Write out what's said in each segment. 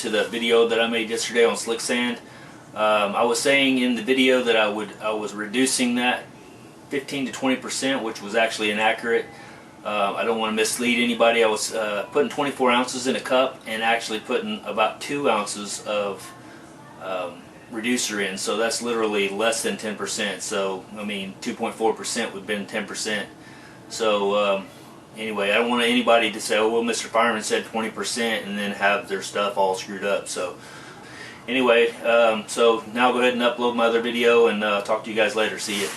to the video that I made yesterday on slick sand. I was saying in the video that I was reducing that 15 to 20%, which was actually inaccurate. I don't want to mislead anybody. I was putting 24 ounces in a cup and actually putting about 2 ounces of reducer in, so that's literally less than 10%. So I mean 2.4% would have been 10%. So anyway, I don't want anybody to say, oh well, Mr. Fireman said 20%, and then have their stuff all screwed up. So anyway, so now I'll go ahead and upload my other video, and talk to you guys later. See you.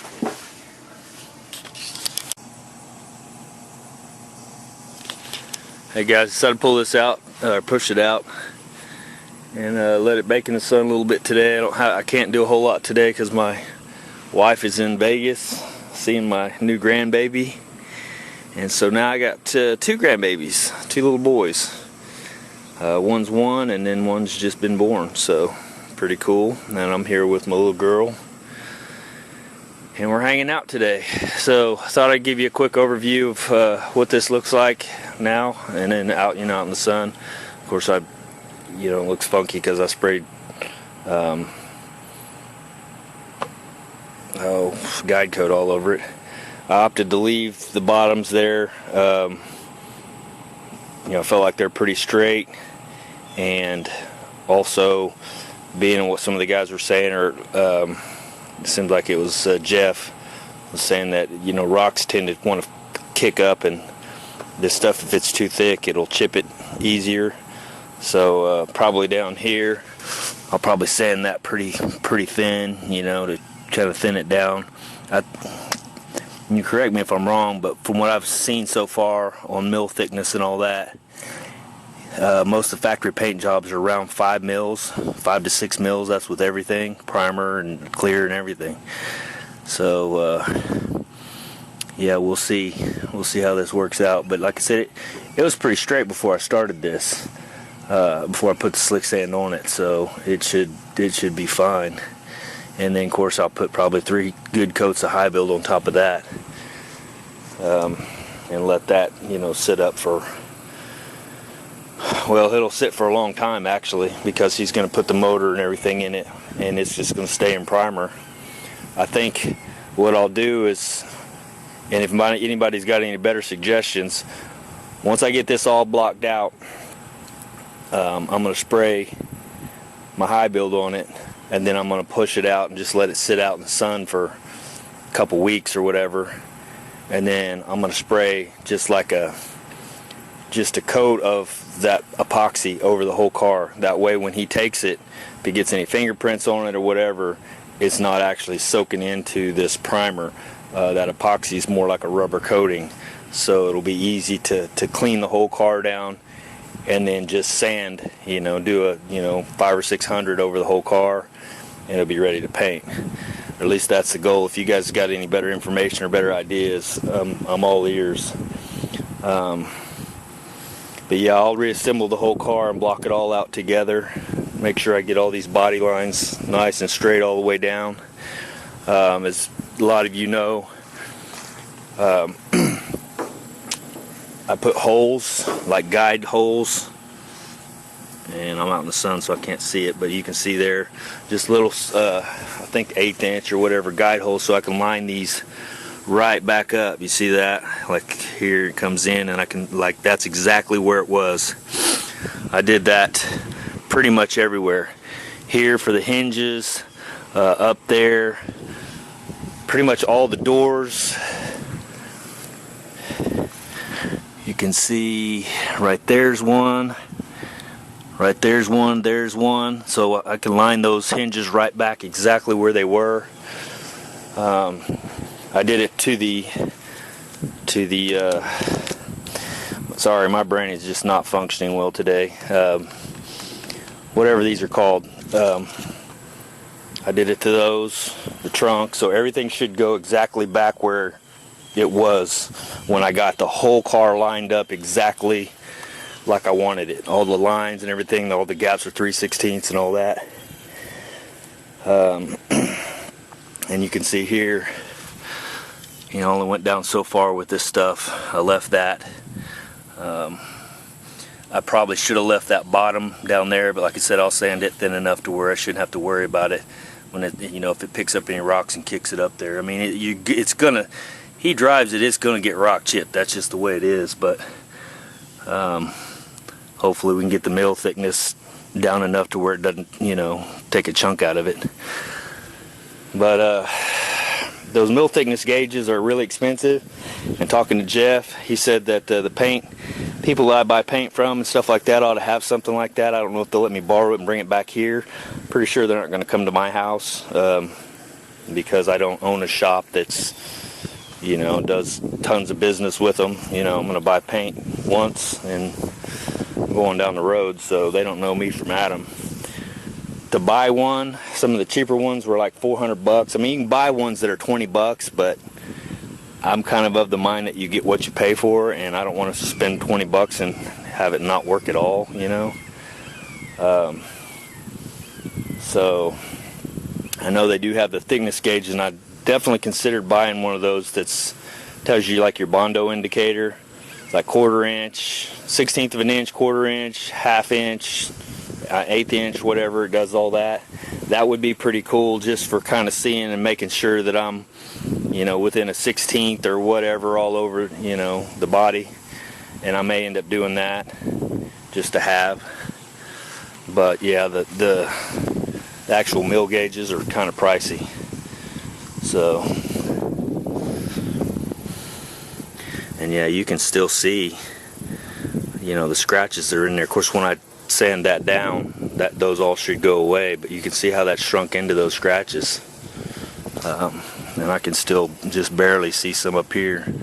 Hey guys, decided to pull this out, push it out, and let it bake in the sun a little bit today. I can't do a whole lot today because my wife is in Vegas seeing my new grandbaby, and so now I got 2 grandbabies, 2 little boys. One's 1 and then one's just been born, so pretty cool. And I'm here with my little girl, and we're hanging out today. So I thought I'd give you a quick overview of what this looks like now, and then out, out in the sun. Of course, it looks funky because I sprayed guide coat all over it. I opted to leave the bottoms there. I felt like they're pretty straight, and also being what some of the guys were saying, or it seemed like it was Jeff was saying that rocks tend to want to kick up, and this stuff, if it's too thick, it'll chip it easier. So probably down here I'll probably sand that pretty thin, to kind of thin it down. You correct me if I'm wrong, but from what I've seen so far on mill thickness and all that, most of the factory paint jobs are around 5 mils, 5 to 6 mils. That's with everything, primer and clear and everything. So yeah, we'll see how this works out. But like I said, it was pretty straight before I started this, before I put the slick sand on it, so it should be fine. And then of course I'll put probably 3 good coats of high build on top of that, and let that sit up for, well, it'll sit for a long time actually, because he's going to put the motor and everything in it, and it's just going to stay in primer. I think what I'll do is, and if anybody's got any better suggestions, once I get this all blocked out, I'm going to spray my high build on it, and then I'm going to push it out and just let it sit out in the sun for a couple weeks or whatever, and then I'm going to spray just a coat of that epoxy over the whole car. That way when he takes it, if he gets any fingerprints on it or whatever, it's not actually soaking into this primer. That epoxy is more like a rubber coating, so it'll be easy to clean the whole car down, and then just sand, do a 500 or 600 over the whole car, and it'll be ready to paint. Or at least that's the goal. If you guys got any better information or better ideas, I'm all ears. But yeah, I'll reassemble the whole car and block it all out together. Make sure I get all these body lines nice and straight all the way down. As a lot of you know, I put holes, like guide holes, and I'm out in the sun so I can't see it, but you can see there just little I think 1/8 inch or whatever guide holes, so I can line these right back up. You see that? Like here it comes in, and I can, like, that's exactly where it was. I did that pretty much everywhere. Here for the hinges, up there, pretty much all the doors. You can see right there's one, right there's one, so I can line those hinges right back exactly where they were. I did it to the sorry, my brain is just not functioning well today. Whatever these are called, I did it to those, the trunk, so everything should go exactly back where it was when I got the whole car lined up exactly like I wanted it. All the lines and everything, all the gaps are 3/16 and all that. And you can see here, I only went down so far with this stuff. I left that. I probably should have left that bottom down there, but like I said, I'll sand it thin enough to where I shouldn't have to worry about it when it, you know, if it picks up any rocks and kicks it up there. I mean, it's gonna, he drives it, it's gonna get rock chipped. That's just the way it is. But hopefully we can get the mill thickness down enough to where it doesn't, you know, take a chunk out of it. But those mill thickness gauges are really expensive. And talking to Jeff, he said that the paint, people that I buy paint from and stuff like that ought to have something like that. I don't know if they'll let me borrow it and bring it back here. Pretty sure they're not going to come to my house because I don't own a shop that's, you know, does tons of business with them. You know, I'm going to buy paint once and go on down the road, so they don't know me from Adam. To buy one, some of the cheaper ones were like $400. I mean, you can buy ones that are $20, but I'm kind of the mind that you get what you pay for, and I don't want to spend $20 and have it not work at all, you know. So I know they do have the thickness gauges, and I definitely considered buying one of those that's tells you like your Bondo indicator. It's like 1/4 inch, 1/16 of an inch, 1/4 inch, 1/2 inch, 1/8 inch, whatever. It does all that. That would be pretty cool, just for kind of seeing and making sure that I'm, you know, within a 1/16 or whatever all over, you know, the body. And I may end up doing that just to have. But yeah, the actual mill gauges are kind of pricey. So, and yeah, you can still see, you know, the scratches that are in there. Of course, when I sand that down, those all should go away, but you can see how that shrunk into those scratches. And I can still just barely see some up here.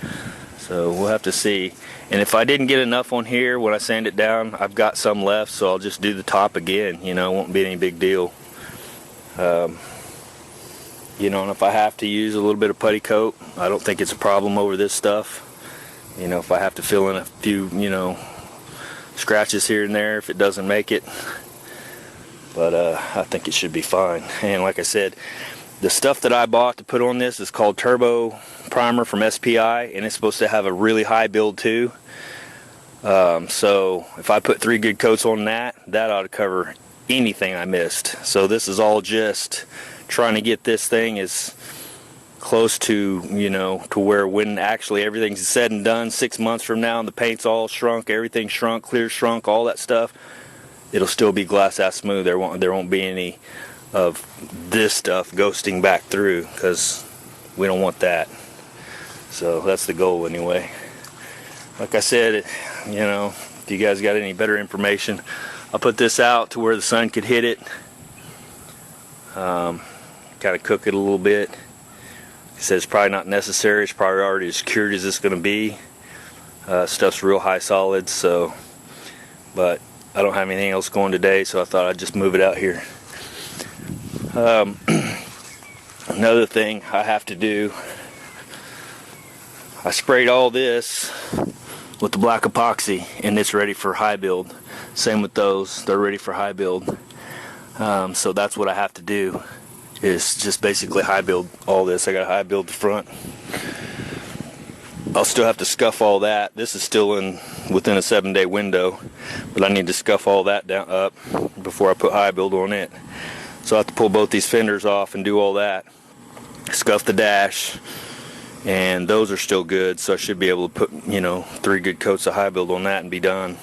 So we'll have to see. And if I didn't get enough on here when I sand it down, I've got some left, so I'll just do the top again. You know, it won't be any big deal. You know, and if I have to use a little bit of putty coat, I don't think it's a problem over this stuff. You know, if I have to fill in a few, you know, scratches here and there if it doesn't make it. But I think it should be fine. And like I said, the stuff that I bought to put on this is called Turbo Primer from SPI, and it's supposed to have a really high build too. So if I put 3 good coats on that, that ought to cover anything I missed. So this is all just trying to get this thing as close to, you know, to where when actually everything's said and done 6 months from now and the paint's all shrunk, everything shrunk, clear shrunk, all that stuff, it'll still be glass ass smooth. There won't be any of this stuff ghosting back through, because we don't want that. So that's the goal anyway. Like I said, you know, if you guys got any better information, I'll put this out to where the sun could hit it. Kind of cook it a little bit. He says it's probably not necessary. It's probably already as cured as it's going to be. Stuff's real high solids, so, but I don't have anything else going today, so I thought I'd just move it out here. Another thing I have to do, I sprayed all this with the black epoxy, and it's ready for high build. Same with those, they're ready for high build. So that's what I have to do, is just basically high build all this. I got to high build the front. I'll still have to scuff all that. This is still within a 7-day window, but I need to scuff all that down up before I put high build on it. So I have to pull both these fenders off and do all that. Scuff the dash, and those are still good, so I should be able to put, you know, 3 good coats of high build on that and be done.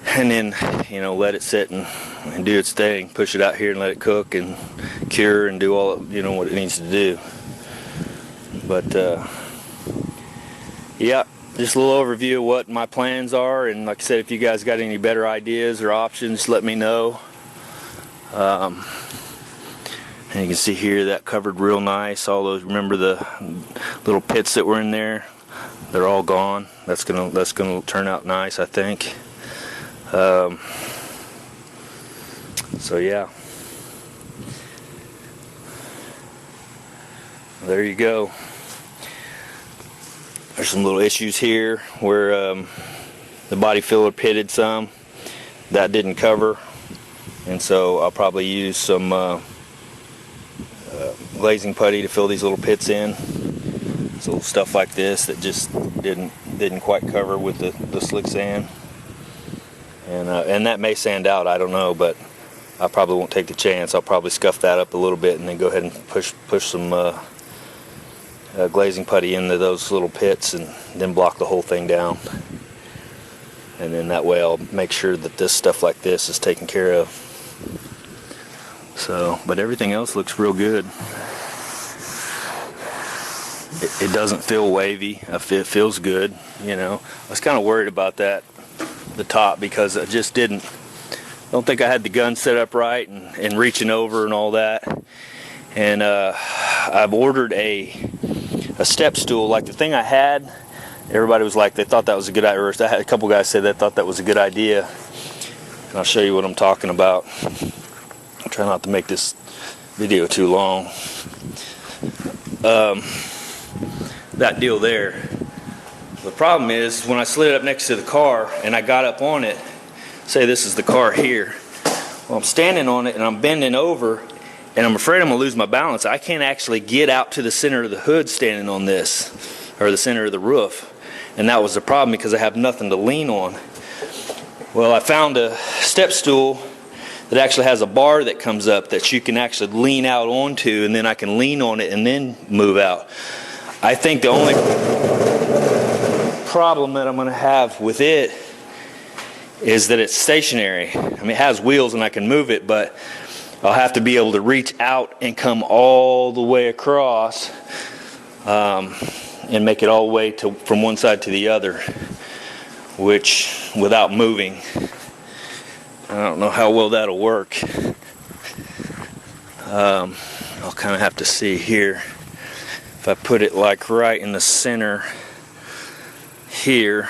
And then, you know, let it sit and do its thing. Push it out here and let it cook and cure and do all, you know, what it needs to do. But yeah, just a little overview of what my plans are. And like I said, if you guys got any better ideas or options, let me know. And you can see here that covered real nice. All those, remember the little pits that were in there? They're all gone. That's gonna turn out nice, I think. So yeah, there you go. There's some little issues here where the body filler pitted some. That didn't cover, and so I'll probably use some glazing putty to fill these little pits in. So stuff like this that just didn't didn't quite cover with the slick sand, and that may sand out, I don't know, but I probably won't take the chance. I'll probably scuff that up a little bit and then go ahead and push some glazing putty into those little pits and then block the whole thing down. And then that way I'll make sure that this stuff like this is taken care of. So, but everything else looks real good. It doesn't feel wavy. It feels good, you know. I was kind of worried about that, the top, because I just don't think I had the gun set up right and reaching over and all that. And I've ordered a step stool. Like the thing I had, everybody was like, they thought that was a good idea. I had a couple guys say they thought that was a good idea. And I'll show you what I'm talking about. I'll try not to make this video too long. That deal there. The problem is when I slid it up next to the car and I got up on it, say this is the car here. Well, I'm standing on it and I'm bending over and I'm afraid I'm going to lose my balance. I can't actually get out to the center of the hood standing on this, or the center of the roof. And that was the problem because I have nothing to lean on. Well, I found a step stool that actually has a bar that comes up that you can actually lean out onto, and then I can lean on it and then move out. I think the only problem that I'm going to have with it is that it's stationary. I mean, it has wheels and I can move it, but I'll have to be able to reach out and come all the way across and make it all the way from one side to the other, which without moving, I don't know how well that'll work. I'll kind of have to see here. If I put it like right in the center here,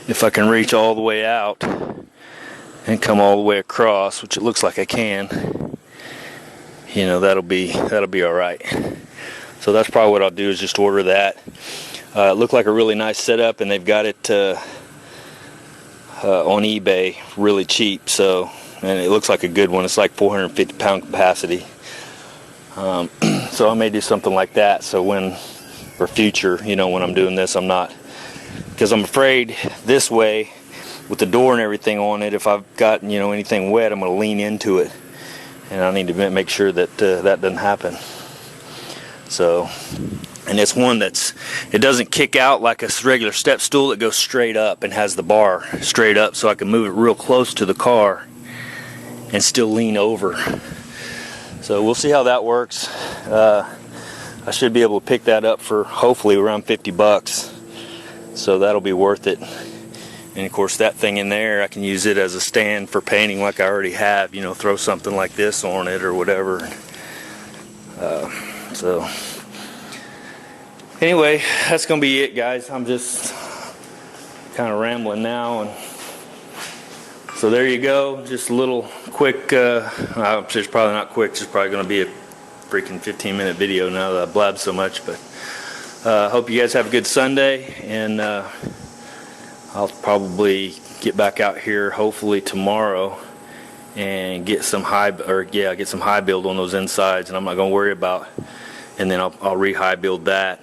if I can reach all the way out and come all the way across, which it looks like I can, you know, that'll be all right. So that's probably what I'll do, is just order that. It looked like a really nice setup, and they've got it on eBay really cheap. So, and it looks like a good one. It's like 450 pound capacity. So I may do something like that. So for future, you know, when I'm doing this, I'm not, because I'm afraid this way with the door and everything on it, if I've got, you know, anything wet, I'm going to lean into it, and I need to make sure that that doesn't happen. So, and it's one it doesn't kick out like a regular step stool. It goes straight up and has the bar straight up, so I can move it real close to the car and still lean over. So we'll see how that works. I should be able to pick that up for hopefully around 50 bucks. So that'll be worth it. And of course that thing in there, I can use it as a stand for painting like I already have, you know, throw something like this on it or whatever. So anyway, that's gonna be it, guys. I'm just kind of rambling now, and so there you go. Just a little quick, it's probably not quick, it's probably gonna be a freaking 15-minute video now that I blabbed so much. But hope you guys have a good Sunday, and I'll probably get back out here hopefully tomorrow and get some high build on those insides, and I'm not going to worry about, and then I'll re-high build that,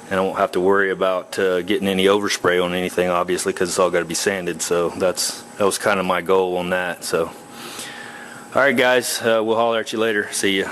and I won't have to worry about getting any overspray on anything, obviously, because it's all got to be sanded. So that was kind of my goal on that. So alright guys, we'll holler at you later. See ya.